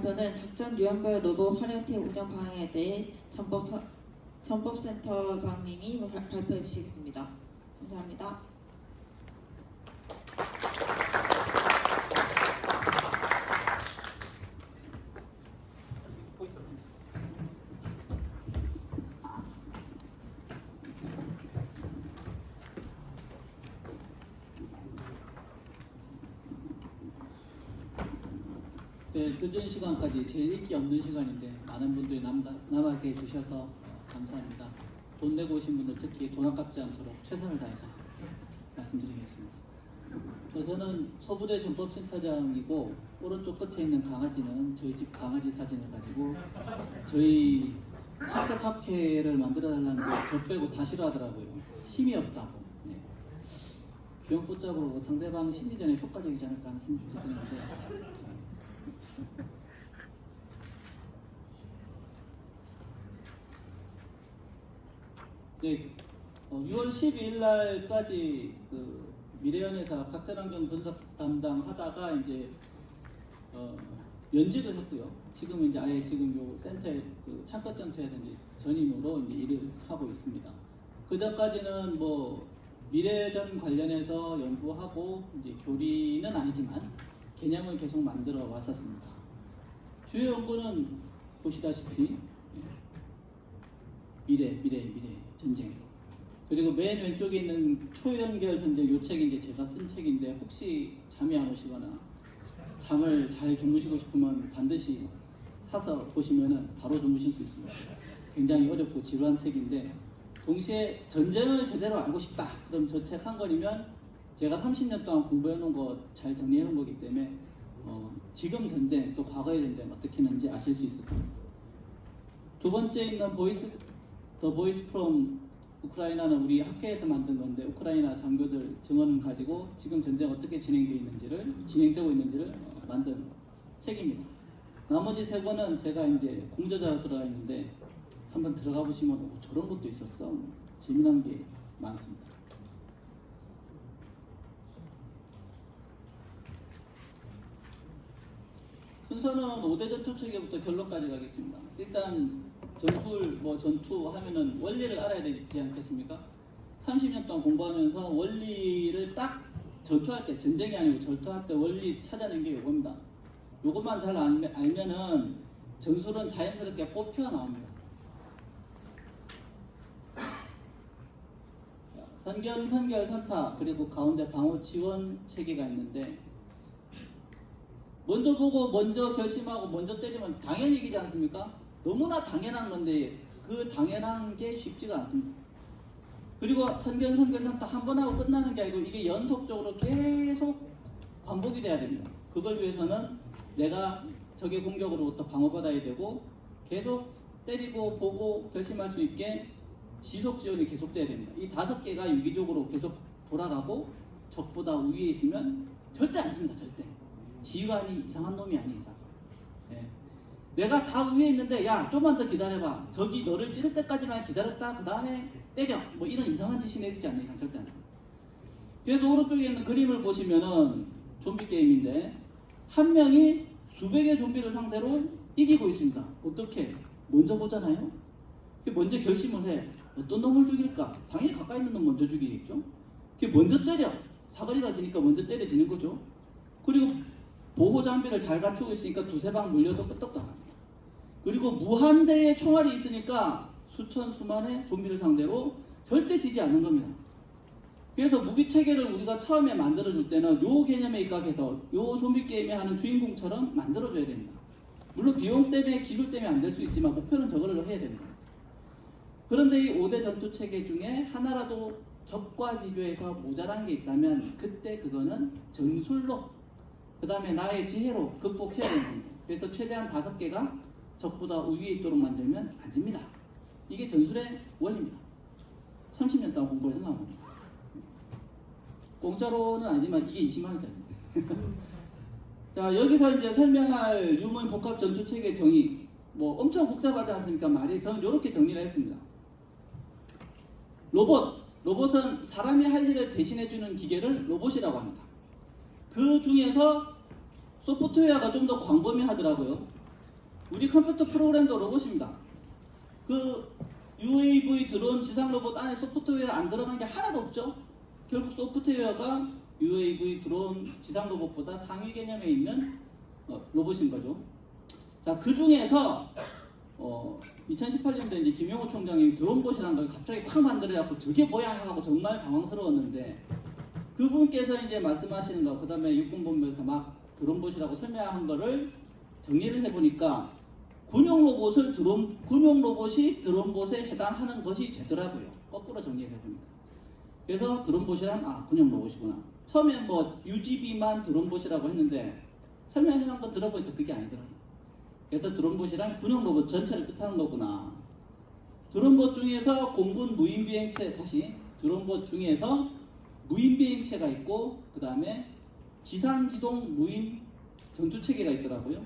발표는 작전 유연별 로봇 활용팀 운영 방향에 대해 전법센터장님이 발표해 주시겠습니다. 감사합니다. 네, 늦은 시간까지 제일 인기 없는 시간인데 많은 분들이 남아게 해주셔서 감사합니다. 돈 내고 오신 분들 특히 돈 아깝지 않도록 최선을 다해서 말씀드리겠습니다. 저는 서부대 전법센터장이고 오른쪽 끝에 있는 강아지는 저희 집 강아지 사진을 가지고 저희 학회를 만들어달라는데 저 빼고 다 싫어하더라고요. 힘이 없다고. 네. 귀염 붙잡으로 상대방 심리전에 효과적이지 않을까 하는 생각이 드는데 네, 6월 12일 날까지 그 미래연회사 작전환경 분석 담당 하다가 이제 연직을 했고요. 지금 이제 아예 지금 요 센터에 그 창것전투에서 이제 전임으로 이제 일을 하고 있습니다. 그 전까지는 뭐 미래전 관련해서 연구하고 이제 교리는 아니지만 개념을 계속 만들어 왔었습니다. 주요 연구는 보시다시피 미래 전쟁, 그리고 맨 왼쪽에 있는 초연결 전쟁, 요 책이 이제 제가 쓴 책인데 혹시 잠이 안 오시거나 잠을 잘 주무시고 싶으면 반드시 사서 보시면은 바로 주무실 수 있습니다. 굉장히 어렵고 지루한 책인데 동시에 전쟁을 제대로 알고 싶다 그럼 저 책 한 권이면 제가 30년 동안 공부해 놓은 거 잘 정리해 놓은 거기 때문에 지금 전쟁 또 과거의 전쟁 어떻게 했는지 아실 수 있을 겁니다. 두 번째 있는 더 보이스 프롬 우크라이나는 우리 학회에서 만든 건데 우크라이나 장교들 증언을 가지고 지금 전쟁 어떻게 진행되고 있는지를 만든 책입니다. 나머지 세 권은 제가 이제 공저자로 들어가 있는데 한번 들어가 보시면 저런 것도 있었어. 재미난 게 많습니다. 순서는 5대 전투 체계부터 결론까지 가겠습니다. 일단 전투 하면은 원리를 알아야 되지 않겠습니까? 30년 동안 공부하면서 원리를 딱 전투할 때, 전쟁이 아니고 전투할 때 원리 찾아낸 게 요겁니다. 요것만 잘 알면은 전술은 자연스럽게 뽑혀 나옵니다. 선결, 선타, 그리고 가운데 방어 지원 체계가 있는데 먼저 보고 먼저 결심하고 먼저 때리면 당연히 이기지 않습니까? 너무나 당연한 건데 그 당연한 게 쉽지가 않습니다. 그리고 선결, 선타 한 번 하고 끝나는 게 아니고 이게 연속적으로 계속 반복이 돼야 됩니다. 그걸 위해서는 내가 적의 공격으로부터 방어받아야 되고 계속 때리고 보고 결심할 수 있게 지속 지원이 계속돼야 됩니다. 이 5개가 유기적으로 계속 돌아가고 적보다 위에 있으면 절대 안 칩니다. 절대. 지휘관이 이상한 놈이 아닌 이상. 예. 내가 다 위에 있는데 야 좀만 더 기다려봐. 적이 너를 찌를 때까지만 기다렸다 그 다음에 때려. 뭐 이런 이상한 짓이 내리지 않는 이상 절대 안 됩니다. 그래서 오른쪽에 있는 그림을 보시면은 좀비 게임인데 한 명이 수백의 좀비를 상대로 이기고 있습니다. 어떻게? 먼저 보잖아요. 먼저 결심을 해. 어떤 놈을 죽일까? 당연히 가까이 있는 놈 먼저 죽이겠죠. 먼저 때려. 사거리가 기니까 먼저 때려지는 거죠. 그리고 보호 장비를 잘 갖추고 있으니까 두세 방 물려도 끄떡도 안 합니다. 그리고 무한대의 총알이 있으니까 수천 수만의 좀비를 상대로 절대 지지 않는 겁니다. 그래서 무기 체계를 우리가 처음에 만들어줄 때는 요 개념에 입각해서 요 좀비 게임에 하는 주인공처럼 만들어줘야 됩니다. 물론 비용 때문에 기술 때문에 안 될 수 있지만 목표는 저거를 해야 됩니다. 그런데 이 5대 전투 체계 중에 하나라도 적과 비교해서 모자란 게 있다면 그때 그거는 전술로 그 다음에 나의 지혜로 극복해야 되는 겁니다. 그래서 최대한 5개가 적보다 위에 있도록 만들면 안 집니다. 이게 전술의 원리입니다. 30년 동안 공부해서 나온 겁니다. 공짜로는 아니지만 이게 20만원짜리입니다. 자, 여기서 이제 설명할 유문 복합 전투 체계 정의 뭐 엄청 복잡하지 않습니까? 말이 저는 이렇게 정리를 했습니다. 로봇은 사람이 할 일을 대신해주는 기계를 로봇이라고 합니다. 그 중에서 소프트웨어가 좀 더 광범위하더라고요. 우리 컴퓨터 프로그램도 로봇입니다. 그 UAV 드론 지상 로봇 안에 소프트웨어 안 들어간 게 하나도 없죠. 결국 소프트웨어가 UAV 드론 지상 로봇보다 상위 개념에 있는 로봇인 거죠. 자, 그 중에서 2018년도에 이제 김용호 총장이 드론봇이라는 걸 갑자기 확 만들어갖고 저게 뭐야 하고 정말 당황스러웠는데 그분께서 이제 말씀하시는 거, 그 다음에 육군본부에서 막 드론봇이라고 설명한 거를 정리를 해보니까 군용 로봇이 드론봇에 해당하는 것이 되더라고요. 거꾸로 정리해보니까. 그래서 드론봇이란 군용 로봇이구나. 처음엔 뭐 UGV만 드론봇이라고 했는데 설명해놓은 거 들어보니까 그게 아니더라고요. 그래서 드론봇이란 군용 로봇 전체를 뜻하는 거구나. 드론봇 중에서 공군 무인비행체, 드론봇 중에서 무인비행체가 있고 그 다음에 지상기동 무인 전투체계가 있더라고요.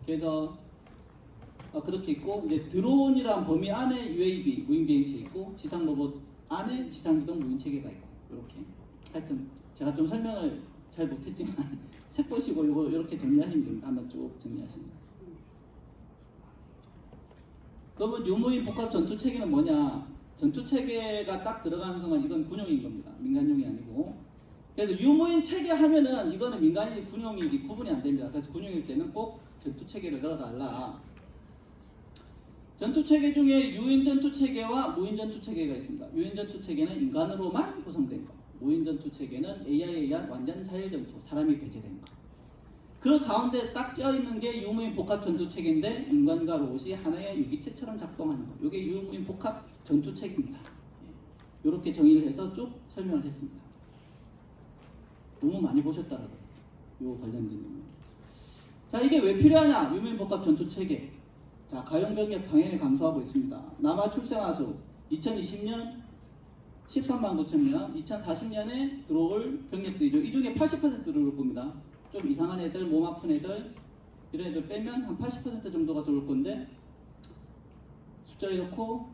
그래서 그렇게 있고 이제 드론이란 범위 안에 UAV 무인비행체 있고 지상 로봇 안에 지상기동 무인체계가 있고 이렇게 하여튼 제가 좀 설명을 잘 못했지만 책 보시고 이렇게 정리하시면 됩니다. 아마 쭉 정리하시면. 그러면 유무인 복합 전투체계는 뭐냐? 전투체계가 딱 들어가는 순간 이건 군용인 겁니다. 민간용이 아니고. 그래서 유무인 체계 하면은 이거는 민간인지 군용인지 구분이 안 됩니다. 그래서 군용일 때는 꼭 전투체계를 넣어달라. 전투체계 중에 유인전투체계와 무인전투체계가 있습니다. 유인전투체계는 인간으로만 구성된 거. 무인전투체계는 AI에 의한 완전 자율전투, 사람이 배제된 거. 그 가운데 딱 껴있는 게 유무인 복합 전투체계인데 인간과 로봇이 하나의 유기체처럼 작동하는 거. 이게 유무인 복합 전투체계입니다. 이렇게 정의를 해서 쭉 설명을 했습니다. 너무 많이 보셨더라고요. 요 관련된 내용. 자, 이게 왜 필요하냐? 유무인 복합 전투체계. 자, 가용병력 당연히 감소하고 있습니다. 남아 출생아수 2020년 13만 9천 명, 2040년에 들어올 병력들이죠. 이 중에 80% 들어올 겁니다. 좀 이상한 애들, 몸 아픈 애들, 이런 애들 빼면 한 80% 정도가 들어올 건데 숫자 이렇고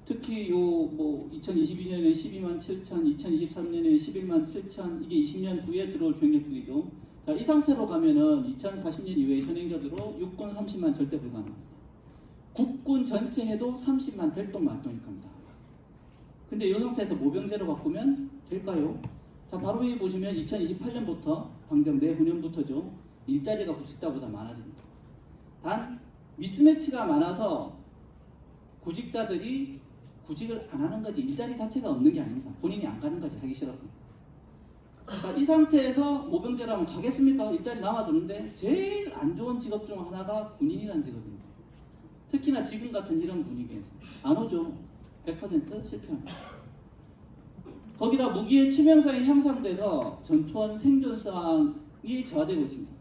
특히 요 2022년에 12만 7천, 2023년에 11만 7천, 이게 20년 후에 들어올 병력들이죠. 자, 이 상태로 가면은 2040년 이후에 현행적으로 육군 30만 절대 불가능합니다. 국군 전체 해도 30만 될 동 말 동일 겁니다. 근데 이 상태에서 모병제로 바꾸면 될까요? 자, 바로 여기 보시면 2028년부터 당장 내후년부터죠. 일자리가 구직자보다 많아집니다. 단 미스매치가 많아서 구직자들이 구직을 안 하는 거지 일자리 자체가 없는 게 아닙니다. 본인이 안 가는 거지, 하기 싫어서. 그러니까 이 상태에서 모병제라면 가겠습니까? 일자리 남아도는데 제일 안 좋은 직업 중 하나가 군인이라는 직업입니다. 특히나 지금 같은 이런 분위기에서 안 오죠. 100% 실패합니다. 거기다 무기의 치명성이 향상돼서 전투원 생존성이 저하되고 있습니다.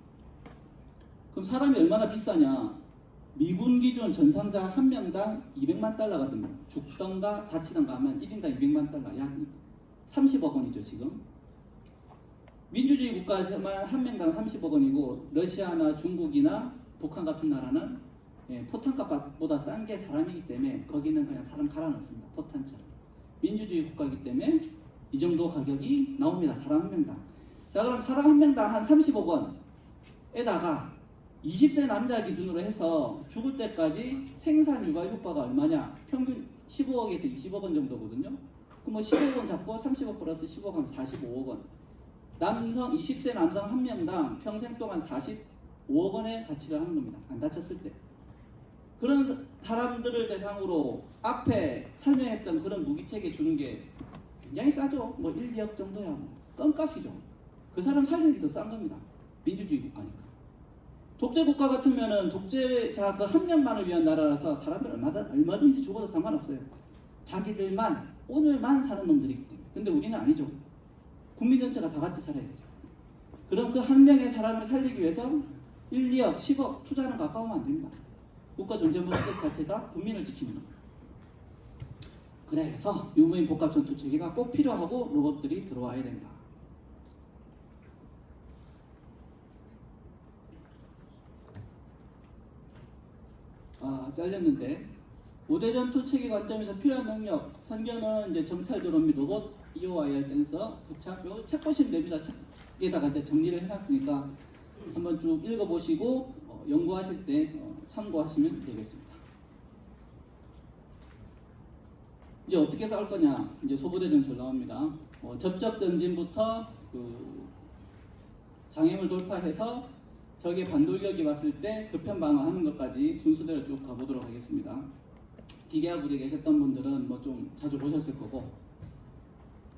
그럼 사람이 얼마나 비싸냐? 미군 기준 전상자 한 명당 200만 달러가 듭니다. 죽던가 다치던가 하면 1인당 200만 달러, 약 30억 원이죠 지금. 민주주의 국가에서만 한 명당 30억 원이고 러시아나 중국이나 북한 같은 나라는 포탄값보다 싼 게 사람이기 때문에 거기는 그냥 사람 갈아 넣습니다. 포탄처럼. 민주주의 국가이기 때문에 이 정도 가격이 나옵니다. 사람 한 명당. 자, 그럼 사람 한 명당 한 30억 원에다가 20세 남자 기준으로 해서 죽을 때까지 생산 유발 효과가 얼마냐? 평균 15억에서 20억 원 정도거든요. 그럼 뭐 15억 원 잡고 30억 플러스 15억 하면 45억 원. 20세 남성 한 명당 평생 동안 45억 원의 가치를 하는 겁니다. 안 다쳤을 때. 그런 사람들을 대상으로 앞에 설명했던 그런 무기체계 주는 게 굉장히 싸죠. 뭐 1, 2억 정도야 뭐 껌값이죠. 그 사람 살리는 게 더 싼 겁니다. 민주주의 국가니까. 독재 국가 같으면은 독재자 그 한 명만을 위한 나라라서 사람들 얼마든지 죽어도 상관없어요. 자기들만 오늘만 사는 놈들이기 때문에. 근데 우리는 아니죠. 국민 전체가 다 같이 살아야 되죠. 그럼 그 한 명의 사람을 살리기 위해서 1, 2억, 10억 투자하는 거 아까우면 안 됩니다. 국가 존재 목적 자체가 국민을 지키는 겁니다. 그래서 유무인 복합 전투 체계가 꼭 필요하고 로봇들이 들어와야 된다. 잘렸는데 5대 전투 체계 관점에서 필요한 능력 선견은 이제 정찰 드론 및 로봇 EOIR 센서 부착. 요 책 보시면 됩니다. 책에다가 이제 정리를 해놨으니까 한번 쭉 읽어보시고 연구하실 때 참고하시면 되겠습니다. 이제 어떻게 싸울 거냐? 이제 소부대 전술 나옵니다. 접촉 전진부터 그 장애물 돌파해서 적의 반돌격이 왔을 때 급현 방어하는 것까지 순서대로 쭉 가보도록 하겠습니다. 기계화 부대에 계셨던 분들은 뭐 좀 자주 보셨을 거고,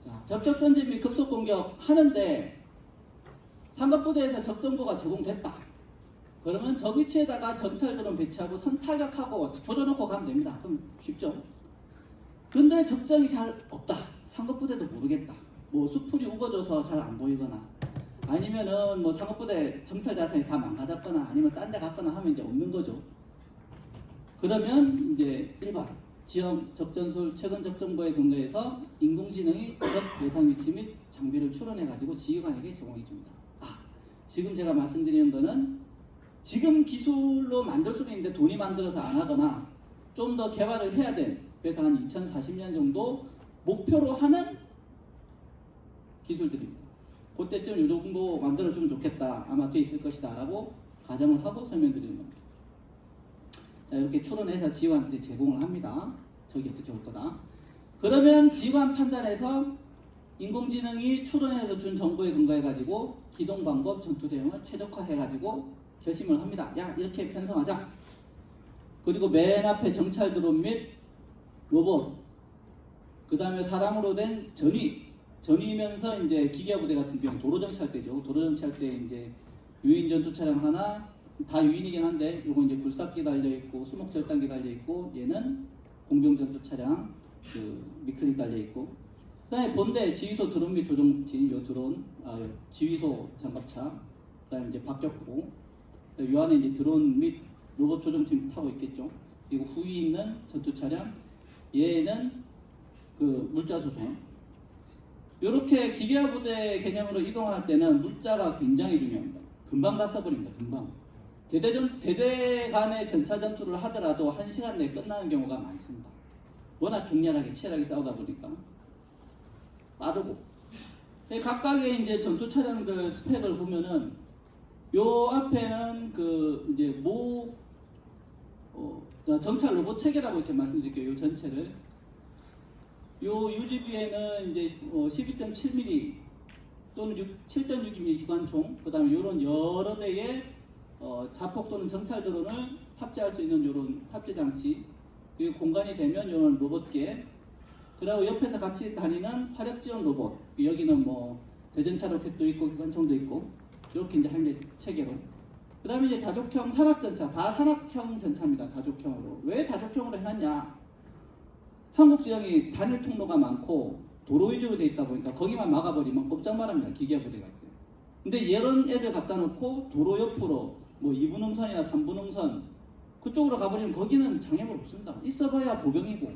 자, 접촉 전진 및 급속 공격 하는데 삼각부대에서 적 정보가 제공됐다. 그러면 적 위치에다가 정찰드론 배치하고 선타격하고 조져놓고 가면 됩니다. 그럼 쉽죠? 근데 적정이 잘 없다. 상급부대도 모르겠다. 뭐 수풀이 우거져서 잘 안 보이거나, 아니면은 뭐 상급부대 정찰 자산이 다 망가졌거나, 아니면 딴 데 갔거나 하면 이제 없는 거죠. 그러면 이제 1번 지형 적전술 최근 적정보에 근거해서 인공지능이 적 예상 위치 및 장비를 추론해 가지고 지휘관에게 제공해 줍니다. 지금 제가 말씀드리는 거는 지금 기술로 만들 수도 있는데 돈이 만들어서 안 하거나 좀 더 개발을 해야 된, 그래서 한 2040년 정도 목표로 하는 기술들입니다. 그때쯤 이 정도 만들어주면 좋겠다, 아마 돼 있을 것이다 라고 가정을 하고 설명드리는 겁니다. 자, 이렇게 추론해서 지휘관한테 제공을 합니다. 적이 어떻게 올 거다. 그러면 지휘관 판단해서 인공지능이 추론해서 준 정보에 근거해가지고 기동 방법, 전투 대응을 최적화해가지고 결심을 합니다. 야, 이렇게 편성하자. 그리고 맨 앞에 정찰 드론 및 로봇, 그 다음에 사람으로 된 전위면서 이제 기계화 부대 같은 경우는 도로 정찰대죠. 도로 정찰대 이제 유인 전투 차량 하나, 다 유인이긴 한데 요거 이제 굴삭기 달려 있고 수목 절단기 달려 있고, 얘는 공병 전투 차량 그 미클이 달려 있고, 그다음에 본대 지휘소 드론 및 조종팀, 요 드론, 지휘소 장갑차, 그다음에 이제 박격포, 요 안에 이제 드론 및 로봇 조종팀 타고 있겠죠. 그리고 후위 있는 전투 차량, 얘는 그 물자 수송. 이렇게 기계화 부대 개념으로 이동할 때는 물자가 굉장히 중요합니다. 금방 다 써버립니다. 금방. 대대 간의 전차 전투를 하더라도 1시간 내에 끝나는 경우가 많습니다. 워낙 격렬하게 치열하게 싸우다 보니까 빠르고. 각각의 이제 전투 차량들 스펙을 보면은 요 앞에는 그 이제 정찰 로봇 체계라고 이렇게 말씀드릴게요. 요 전체를. 요 UGV에는 이제 12.7mm 또는 7.6mm 기관총, 그 다음에 요런 여러 대의 자폭 또는 정찰 드론을 탑재할 수 있는 요런 탑재 장치, 그리고 공간이 되면 요런 로봇계, 그리고 옆에서 같이 다니는 화력 지원 로봇, 여기는 뭐 대전차 로켓도 있고 기관총도 있고, 이렇게 이제 한 개 체계로. 그 다음에 이제 다족형 산악전차, 다 산악형 전차입니다. 다족형으로. 왜 다족형으로 해놨냐? 한국 지형이 단일 통로가 많고 도로 위주로 돼 있다 보니까 거기만 막아버리면 꼼짝말합니다. 기계화 부대가 있대. 근데 이런 애들 갖다 놓고 도로 옆으로 뭐 2분음선이나 3분음선 그쪽으로 가버리면 거기는 장애물 없습니다. 있어봐야 보병이고,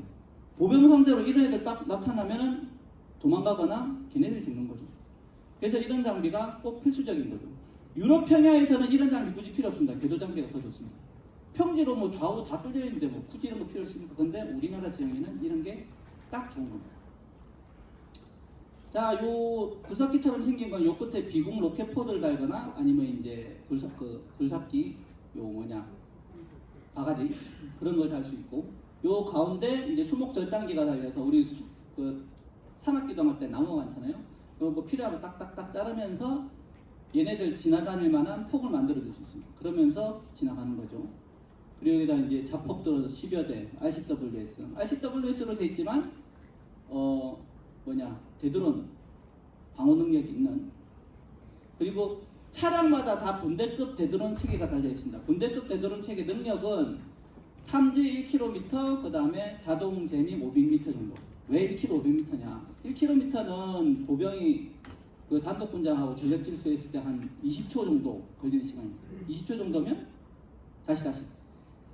보병 상대로 이런 애들 딱 나타나면은 도망가거나 걔네들이 죽는 거죠. 그래서 이런 장비가 꼭 필수적인 거죠. 유럽 평야에서는 이런 장비 굳이 필요 없습니다. 궤도 장비가 더 좋습니다. 평지로 뭐 좌우 다 뚫려 있는데 뭐 굳이 이런 거 필요 없습니까? 근데 우리나라 지형에는 이런 게 딱 좋은 겁니다. 자, 요 굴삭기처럼 생긴 건 요 끝에 비공 로켓 포드를 달거나 아니면 이제 굴삭기 바가지 그런 걸 달 수 있고, 요 가운데 이제 수목 절단기가 달려서 우리 그 산악기동할 때 나무 많잖아요. 요거 필요하면 딱딱딱 자르면서 얘네들 지나다닐 만한 폭을 만들어 줄 수 있습니다. 그러면서 지나가는 거죠. 그리고 여기다 이제 자폭도 10여 대, RCWS로 돼 있지만 대드론 방어 능력이 있는, 그리고 차량마다 다 분대급 대드론 체계가 달려 있습니다. 분대급 대드론 체계 능력은 탐지 1km, 그 다음에 자동 재미 500m 정도. 왜 1km 500m냐? 1km는 보병이 그 단독 분장하고 전력 질수했을 때 한 20초 정도 걸리는 시간입니다. 20초 정도면 다시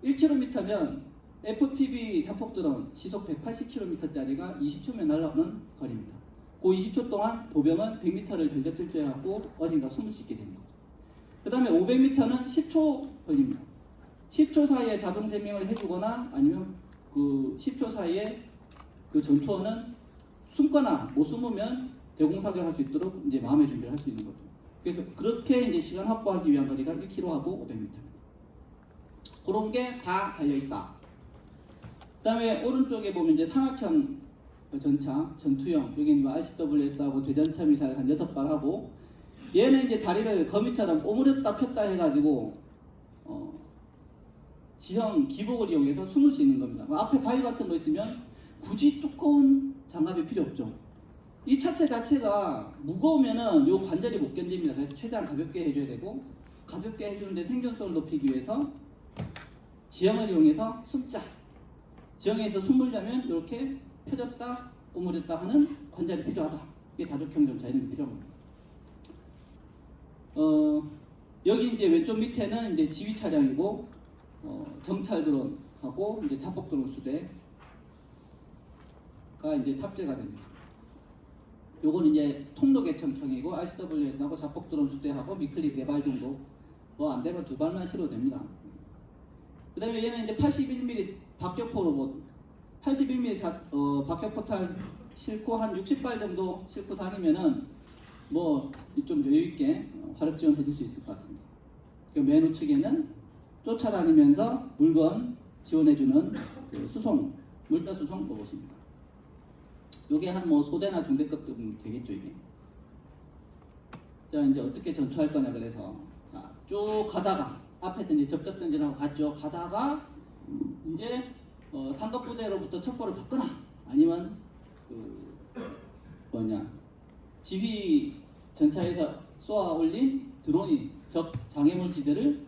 1km면 FPV 자폭 드론 시속 180km짜리가 20초면 날아오는 거리입니다. 그 20초 동안 보병은 100m를 전력 질주해갖고 어딘가 숨을 수 있게 되는 거죠. 그 다음에 500m는 10초 걸립니다. 10초 사이에 자동 제명을 해주거나 아니면 그 10초 사이에 그 전투원은 숨거나 못 숨으면 대공사격할 수 있도록 이제 마음의 준비를 할 수 있는 거죠. 그래서 그렇게 이제 시간 확보하기 위한 거리가 1km하고 500m입니다. 그런 게 다 달려있다. 그 다음에 오른쪽에 보면 이제 산악형 전차, 전투형, 여기 뭐 RCWS하고 대전차 미사일 한 6발 하고, 얘는 이제 다리를 거미처럼 오므렸다 폈다 해가지고 지형 기복을 이용해서 숨을 수 있는 겁니다. 앞에 바위 같은 거 있으면 굳이 두꺼운 장갑이 필요 없죠. 이 차체 자체가 무거우면은 요 관절이 못 견딥니다. 그래서 최대한 가볍게 해줘야 되고, 가볍게 해주는데 생존성을 높이기 위해서 지형을 이용해서 숨자. 지형에서 숨으려면 이렇게 펴졌다 오므렸다 하는 관절이 필요하다. 이게 다족형 전차 이런 게 필요한 겁니다. 여기 이제 왼쪽 밑에는 이제 지휘 차량이고, 정찰 드론하고 이제 자폭 드론 수대가 이제 탑재가 됩니다. 요건 이제 통로 개천형이고, RCWS하고 자폭 드론 수대하고 미클립 4발 정도, 뭐 안 되면 2발만 실어도 됩니다. 그 다음에 얘는 이제 81mm 박격포 로봇, 81mm 박격포탈 싣고 한 60발 정도 싣고 다니면은 뭐 좀 여유있게 화력 지원 해줄 수 있을 것 같습니다. 맨 우측에는 쫓아다니면서 물건 지원해주는 그 수송, 물자 수송 로봇입니다. 요게 한 뭐 소대나 중대급 되겠죠, 이게. 자, 이제 어떻게 전투할 거냐, 그래서. 자, 쭉 가다가, 앞에서 이제 접촉 전진하고 갔죠. 가다가, 이제, 상급 부대로부터 첩보를 받거나, 아니면, 지휘 전차에서 쏘아 올린 드론이 적 장애물 지대를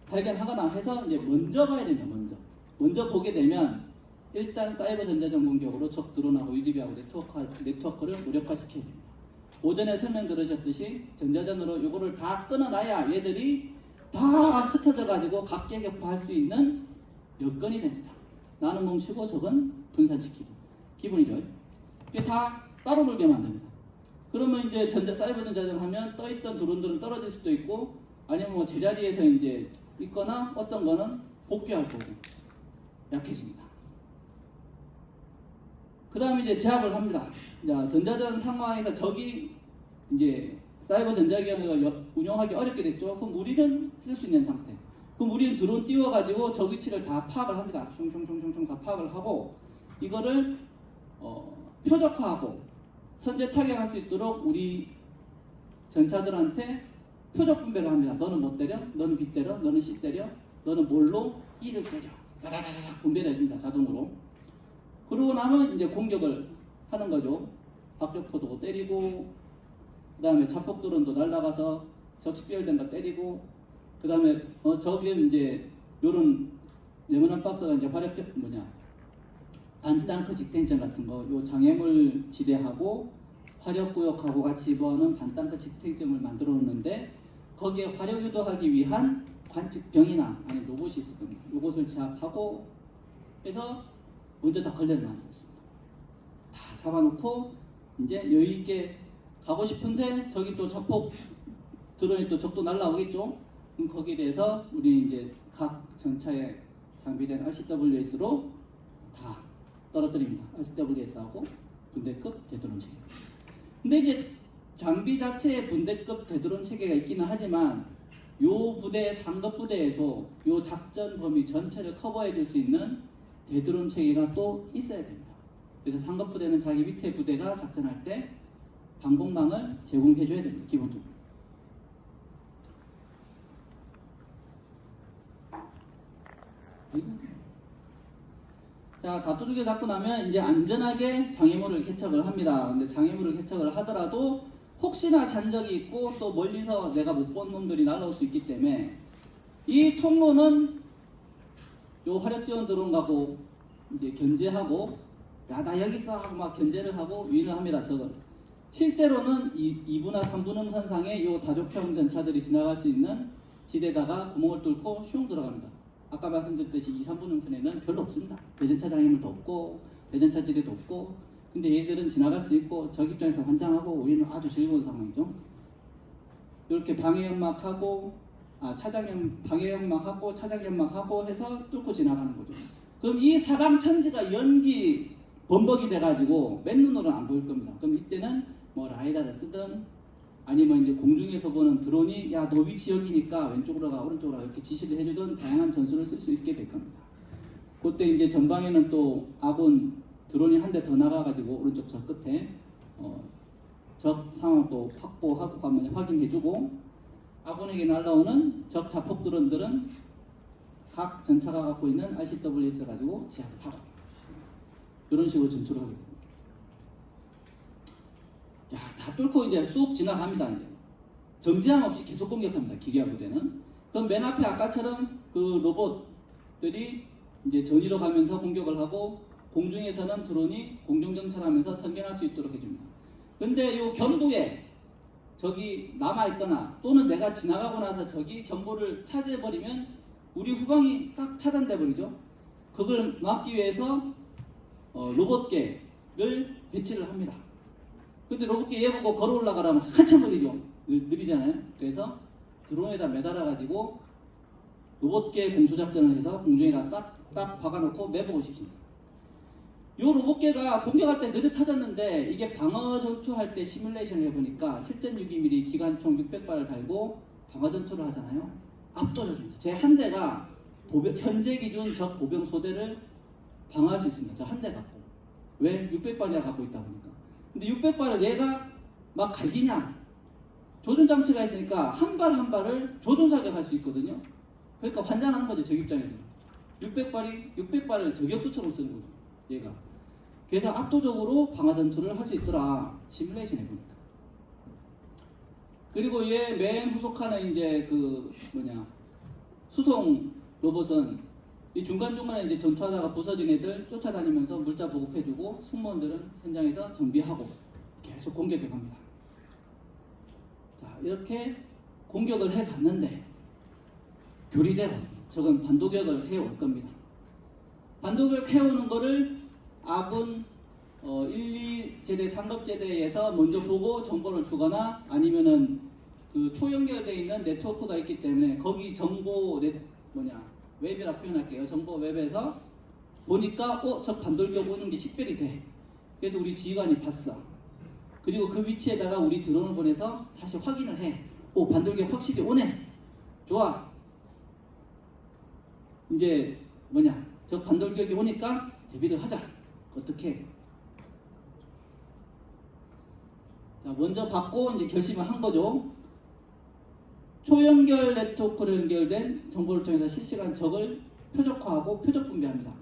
발견하거나 해서 이제 먼저 봐야 됩니다. 먼저 보게 되면 일단 사이버 전자전 공격으로 적 드론하고 UDB하고 네트워크를 무력화시켜야 됩니다. 오전에 설명 들으셨듯이 전자전으로 요거를 다 끊어놔야 얘들이 다 흩어져 가지고 각계격파할 수 있는 여건이 됩니다. 나는 뭉치고 적은 분산시키고. 기본이죠. 이게 다 따로 놀게 만듭니다. 그러면 이제 사이버 전자전 하면 떠있던 드론들은 떨어질 수도 있고, 아니면 뭐 제자리에서 이제 있거나 어떤 거는 복귀할 거고 약해집니다. 그 다음에 이제 제압을 합니다. 자, 전자전 상황에서 적이 이제 사이버 전자기업을 운영하기 어렵게 됐죠. 그럼 우리는 쓸 수 있는 상태. 그럼 우리는 드론 띄워가지고 적 위치를 다 파악을 합니다. 숑숑숑숑 다 파악을 하고, 이거를 표적화하고 선제 타격할 수 있도록 우리 전차들한테 표적 분배를 합니다. 너는 뭐 때려? 너는 B 때려? 너는 C 때려? 너는 뭘로? E를 때려. 다다다다 분배를 해줍니다. 자동으로. 그러고 나면 이제 공격을 하는 거죠. 박격포도 때리고, 그 다음에 자폭드론도 날아가서 적식별된 거 때리고, 그 다음에 저기 이제 요런 네모난 박스가 이제 화력적 반땅크 직탱전 같은 거, 요 장애물 지대하고 화력구역하고 같이 입어하는 반땅크 직탱점을 만들어 놓는데, 거기에 화력 유도하기 위한 관측병이나 아니면 로봇이 있을 겁니다. 로봇을 제압하고 해서 먼저 다 걸레를 만들고 있습니다. 다 잡아놓고 이제 여유있게 가고 싶은데, 저기 또 자폭 드론이 또 적도 날라오겠죠. 그럼 거기에 대해서 우리 이제 각 전차에 장비된 RCWS로 다 떨어뜨립니다. RCWS하고 분대급 대드론 체계. 근데 이제 장비 자체에 분대급 대드론 체계가 있기는 하지만, 요 부대 상급 부대에서 요 작전 범위 전체를 커버해 줄 수 있는 대드론 체계가 또 있어야 됩니다. 그래서 상급 부대는 자기 밑에 부대가 작전할 때 방공망을 제공해 줘야 됩니다. 기본적으로. 자, 다 두들겨 잡고 나면 이제 안전하게 장애물을 개척을 합니다. 근데 장애물을 개척을 하더라도 혹시나 잔적이 있고 또 멀리서 내가 못 본 놈들이 날아올 수 있기 때문에, 이 통로는 요 화력지원 드론 가고 이제 견제하고, 야, 나 여기 있어 하고 막 견제를 하고 유인을 합니다. 저건 실제로는 2부나 3부 능선상에 요 다족형 전차들이 지나갈 수 있는 지대다가 구멍을 뚫고 슝 들어갑니다. 아까 말씀드렸듯이 2, 3부 능선에는 별로 없습니다. 대전차 장애물도 없고 대전차 지대도 없고, 근데 얘들은 지나갈 수 있고 적 입장에서 환장하고 우리는 아주 즐거운 상황이죠. 이렇게 방해연막하고 방해연막하고 차장연막하고 해서 뚫고 지나가는 거죠. 그럼 이 사방천지가 연기 범벅이 돼가지고 맨눈으로는 안 보일 겁니다. 그럼 이때는 뭐 라이다를 쓰든 아니면 이제 공중에서 보는 드론이 야 너 위치 여기니까 왼쪽으로 가 오른쪽으로 가 이렇게 지시를 해주던 다양한 전술을 쓸 수 있게 될 겁니다. 그때 이제 전방에는 또 아군 드론이 한 대 더 나가가지고 오른쪽 저 끝에 적 상황도 확보하고 가면 확인해주고 아군에게 날라오는 적 자폭 드론들은 각 전차가 갖고 있는 RCWS 가지고 제압을 하고 이런 식으로 전투를 하게 됩니다. 자, 다 뚫고 이제 쑥 지나갑니다. 이제 정지함 없이 계속 공격합니다. 기계화 부대는. 그럼 맨 앞에 아까처럼 그 로봇들이 이제 전위로 가면서 공격을 하고 공중에서는 드론이 공중정찰하면서 선견할 수 있도록 해줍니다. 근데 요 경보에 적이 남아있거나 또는 내가 지나가고 나서 적이 경보를 차지해버리면 우리 후방이 딱 차단돼 버리죠. 그걸 막기 위해서 로봇계를 배치를 합니다. 근데 로봇계 얘 보고 걸어 올라가라면 한참 걸리죠. 느리잖아요. 그래서 드론에다 매달아 가지고 로봇계 공수작전을 해서 공중에다 딱 박아놓고 매복을 시킵니다. 요 로봇계가 공격할 때 느릿하졌는데 이게 방어 전투할 때 시뮬레이션을 해보니까 7.62mm 기관총 600발을 달고 방어 전투를 하잖아요. 압도적입니다. 제 한 대가 현재 기준 적 보병 소대를 방어할 수 있습니다. 저 한 대 갖고. 왜? 600발이나 갖고 있다 보니까. 근데 600발을 얘가 막 갈기냐? 조준장치가 있으니까 한 발 한 발을 조준사격할 수 있거든요. 그러니까 환장하는 거죠. 적 입장에서. 600발을 저격수처럼 쓰는 거죠. 얘가. 그래서 압도적으로 방어 전투를 할 수 있더라. 시뮬레이션 해보니까. 그리고 얘 맨 후속하는 이제 수송 로봇은 이 중간중간에 이제 전투하다가 부서진 애들 쫓아다니면서 물자 보급해주고 승무원들은 현장에서 정비하고 계속 공격해 갑니다. 자, 이렇게 공격을 해 갔는데 교리대로 적은 반도격을 해올 겁니다. 반도격 해오는 거를 아군 1, 2제대 상급제대에서 먼저 보고 정보를 주거나 아니면은 그 초연결되어 있는 네트워크가 있기 때문에 거기 정보 웹이라 표현할게요. 정보 웹에서 보니까 적 반돌격 오는 게 식별이 돼. 그래서 우리 지휘관이 봤어. 그리고 그 위치에다가 우리 드론을 보내서 다시 확인을 해. 반돌격 확실히 오네. 좋아. 이제 적 반돌격이 오니까 대비를 하자. 어떻게? 자, 먼저 받고 이제 결심을 한 거죠. 초연결 네트워크로 연결된 정보를 통해서 실시간 적을 표적화하고 표적 분배합니다.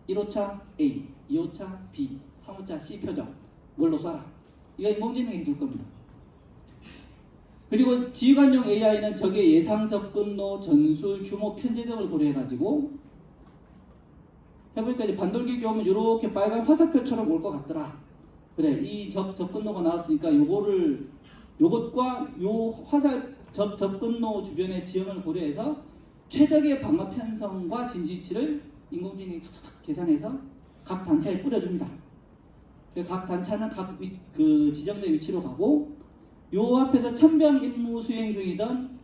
1호차 A, 2호차 B, 3호차 C 표적. 뭘로 쏴라. 이거 인공지능이 해줄 겁니다. 그리고 지휘관용 AI는 적의 예상 접근로, 전술, 규모, 편제 등을 고려해가지고 해보니까 이제 반돌격이 오면 이렇게 빨간 화살표처럼 올 것 같더라. 그래, 이 적 접근로가 나왔으니까 요것과 요 적 접근로 주변의 지형을 고려해서 최적의 방어 편성과 진지 위치를 인공지능이 탁탁탁 계산해서 각 단차에 뿌려줍니다. 각 단차는 그 지정된 위치로 가고 요 앞에서 천병 임무 수행 중이던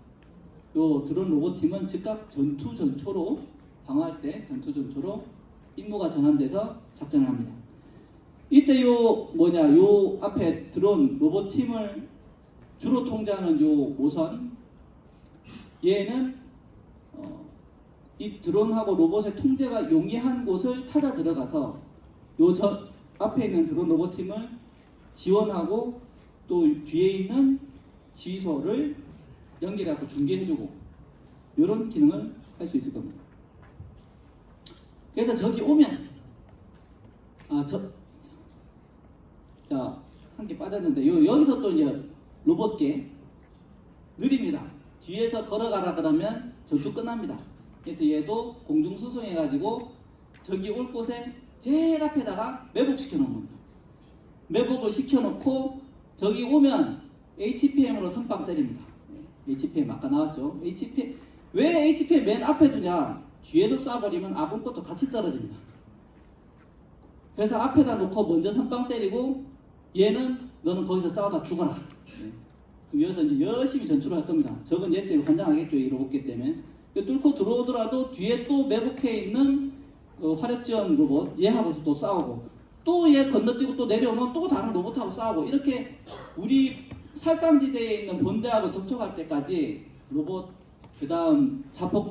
요 드론 로봇팀은 즉각 전투전초로 방어할 때 전투전초로 임무가 전환돼서 작전을 합니다. 이때 요 앞에 드론 로봇팀을 주로 통제하는 요 모선 얘는 이 드론하고 로봇의 통제가 용이한 곳을 찾아 들어가서 앞에 있는 드론 로봇팀을 지원하고 또 뒤에 있는 지휘소를 연결하고 중계해주고 이런 기능을 할 수 있을 겁니다. 그래서 적이 오면 한 개 빠졌는데 여기서 또 이제 로봇계 느립니다. 뒤에서 걸어가라 그러면 전투 끝납니다. 그래서 얘도 공중 수송해가지고 적이 올 곳에 제일 앞에다가 매복시켜 놓은 겁니다. 매복을 시켜놓고 적이 오면 HPM으로 선빵 때립니다. HPM 아까 나왔죠. 왜 HPM 맨 앞에 두냐? 뒤에서 쏴버리면 아군 것도 같이 떨어집니다. 그래서 앞에다 놓고 먼저 선빵 때리고 얘는 너는 거기서 싸우다 죽어라. 여기서 이제 열심히 전투를 할 겁니다. 적은 얘 때문에 환장하겠죠. 이 로봇기 때문에. 뚫고 들어오더라도 뒤에 또 매복해 있는 화력지원 로봇 얘하고서 또 싸우고 또 얘 건너뛰고 또 내려오면 또 다른 로봇하고 싸우고 이렇게 우리 살상지대에 있는 본대하고 접촉할 때까지 로봇, 그 다음 자폭